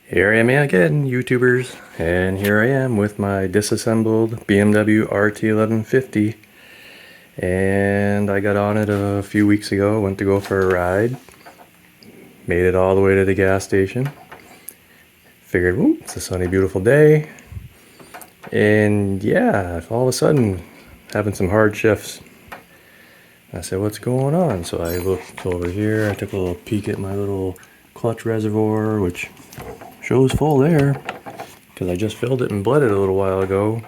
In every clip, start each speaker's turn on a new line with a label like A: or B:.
A: Here I am again, YouTubers, and here I am with my disassembled BMW RT1150, and I got on it a few weeks ago, went to go for a ride, made it all the way to the gas station, figured, whoop, it's a sunny, beautiful day, and yeah, all of a sudden, having some hard shifts. I said, what's going on? So I looked over here, I took a little peek at my little clutch reservoir, which shows full there because I just filled it and bled it a little while ago.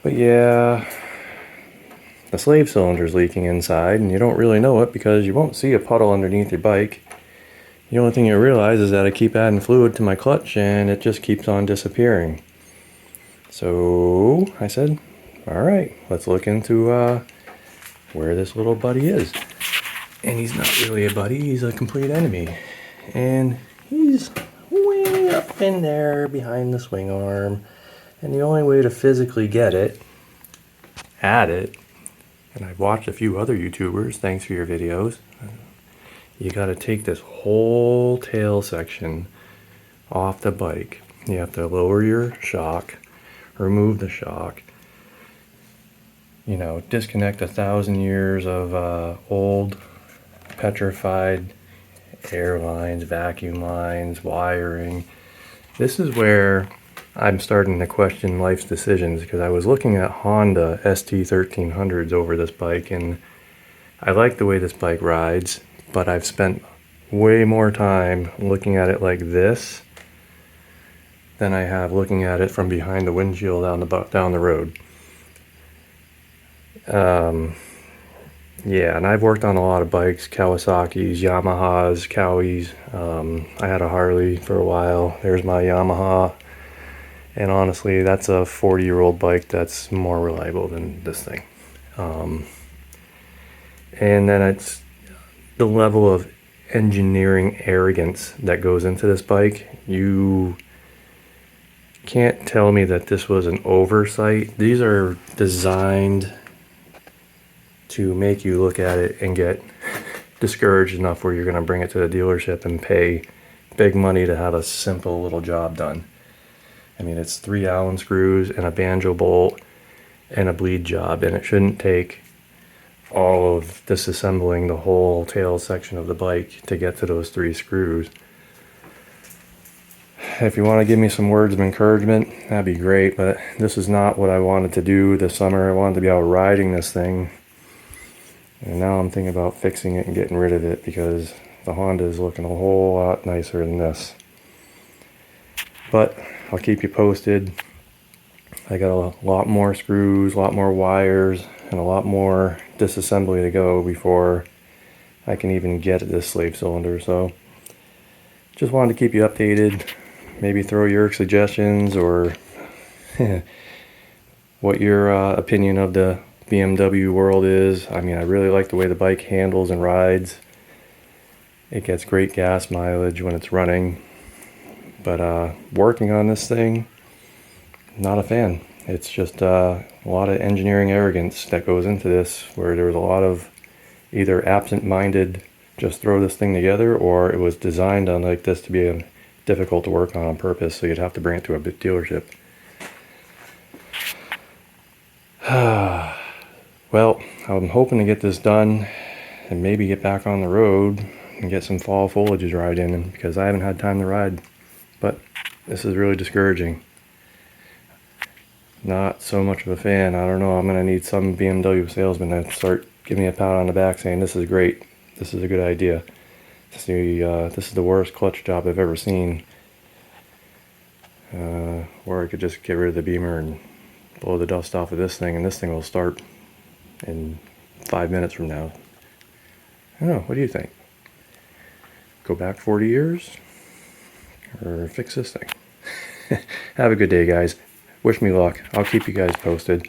A: But yeah, the slave cylinder's leaking inside, and you don't really know it because you won't see a puddle underneath your bike. The only thing you realize is that I keep adding fluid to my clutch and it just keeps on disappearing. So I said, alright, let's look into where this little buddy is. And he's not really a buddy, he's a complete enemy. And he's way up in there behind the swing arm. And the only way to physically get it, at it, and I've watched a few other YouTubers, thanks for your videos, you gotta take this whole tail section off the bike. You have to lower your shock, remove the shock, you know, disconnect 1,000 years of old petrified air lines, vacuum lines, wiring. This is where I'm starting to question life's decisions, because I was looking at Honda ST1300s over this bike, and I like the way this bike rides, but I've spent way more time looking at it like this than I have looking at it from behind the windshield down the road. Yeah, and I've worked on a lot of bikes, Kawasaki's, Yamahas, Cowies. I had a Harley for a while. There's my Yamaha. And honestly, that's a 40-year-old bike that's more reliable than this thing. And then it's the level of engineering arrogance that goes into this bike. You can't tell me that this was an oversight. These are designed to make you look at it and get discouraged enough where you're going to bring it to the dealership and pay big money to have a simple little job done. I mean, it's 3 Allen screws and a banjo bolt and a bleed job, and it shouldn't take all of disassembling the whole tail section of the bike to get to those 3 screws. If you want to give me some words of encouragement, that'd be great, but this is not what I wanted to do this summer. I wanted to be out riding this thing. And now I'm thinking about fixing it and getting rid of it, because the Honda is looking a whole lot nicer than this. But I'll keep you posted. I got a lot more screws, a lot more wires, and a lot more disassembly to go before I can even get at this slave cylinder. So just wanted to keep you updated. Maybe throw your suggestions or what your opinion of the BMW world is. I mean, I really like the way the bike handles and rides. It gets great gas mileage when it's running, but working on this thing, not a fan. It's just a lot of engineering arrogance that goes into this, where there was a lot of either absent-minded just throw this thing together, or it was designed on like this to be difficult to work on purpose, so you'd have to bring it to a dealership. Well, I'm hoping to get this done and maybe get back on the road and get some fall foliage right in, because I haven't had time to ride. But this is really discouraging. Not so much of a fan. I don't know, I'm going to need some BMW salesman to start giving me a pat on the back saying this is great, this is a good idea. This is the worst clutch job I've ever seen. Or I could just get rid of the Beamer and blow the dust off of this thing, and this thing will start in 5 minutes from now. I don't know, what do you think? Go back 40 years? Or fix this thing? Have a good day, guys. Wish me luck. I'll keep you guys posted.